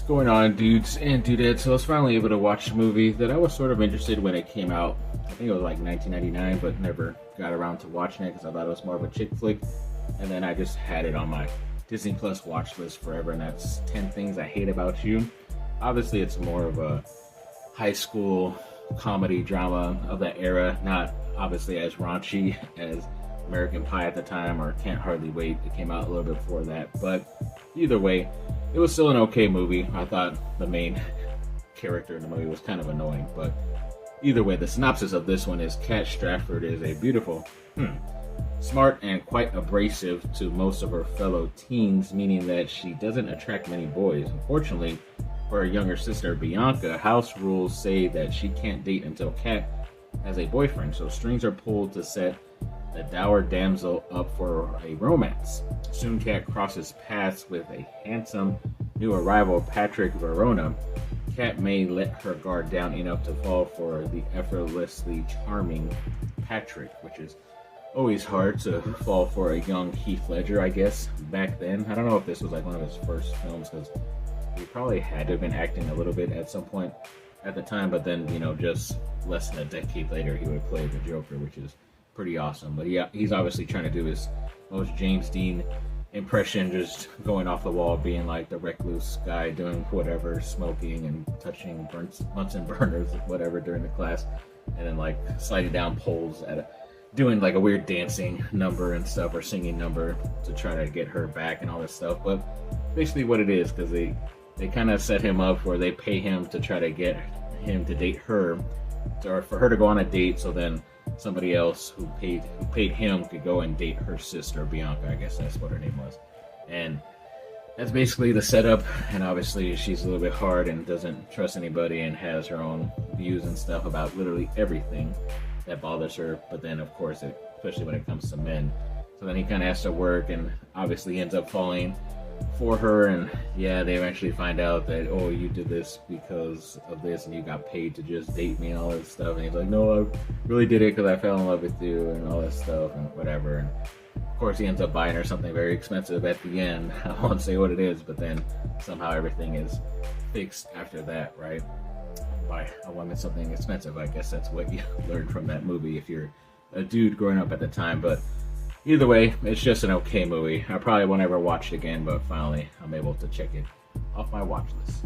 Going on, dudes and dudettes? So I was finally able to watch a movie that I was sort of interested when it came out. I think it was like 1999, but never got around to watching it because I thought it was more of a chick flick. And then I just had it on my Disney Plus watch list forever, and that's 10 Things I Hate About You. Obviously, it's more of a high school comedy drama of that era, not obviously as raunchy as American Pie at the time or Can't Hardly Wait. It came out a little bit before that, but either way, it was still an okay movie. I thought the main character in the movie was kind of annoying, but either way, the synopsis of this one is Kat Stratford is a beautiful, smart, and quite abrasive to most of her fellow teens, meaning that she doesn't attract many boys. Unfortunately, for her younger sister Bianca, house rules say that she can't date until Kat has a boyfriend, so strings are pulled to set the dour damsel up for a romance. Soon Kat crosses paths with a handsome new arrival, Patrick Verona. Kat may let her guard down enough to fall for the effortlessly charming Patrick, which is always hard to fall for a young Heath Ledger, I guess, back then. I don't know if this was like one of his first films, because he probably had to have been acting a little bit at some point at the time, but then, just less than a decade later, he would play the Joker, which is pretty awesome. But yeah, he's obviously trying to do his most James Dean impression, just going off the wall, being like the recluse guy, doing whatever, smoking and touching Bunsen burners, whatever, during the class, and then like sliding down poles doing like a weird dancing number and stuff, or singing number to try to get her back and all this stuff. But basically what it is, because they kind of set him up where they pay him to try to get him to date her, or for her to go on a date, so then somebody else who paid him could go and date her sister Bianca. I guess that's what her name was. And that's basically the setup. And obviously she's a little bit hard and doesn't trust anybody and has her own views and stuff about literally everything that bothers her. But then of course, especially when it comes to men, so then he kind of has to work, and obviously ends up falling for her. And yeah, they eventually find out that, oh, you did this because of this and you got paid to just date me and all this stuff. And he's like, no, I really did it because I fell in love with you and all this stuff and whatever. And of course he ends up buying her something very expensive at the end. I won't say what it is, but then somehow everything is fixed after that, right? Buy a woman something expensive. I guess that's what you learned from that movie if you're a dude growing up at the time. But either way, it's just an okay movie. I probably won't ever watch it again, but finally I'm able to check it off my watch list.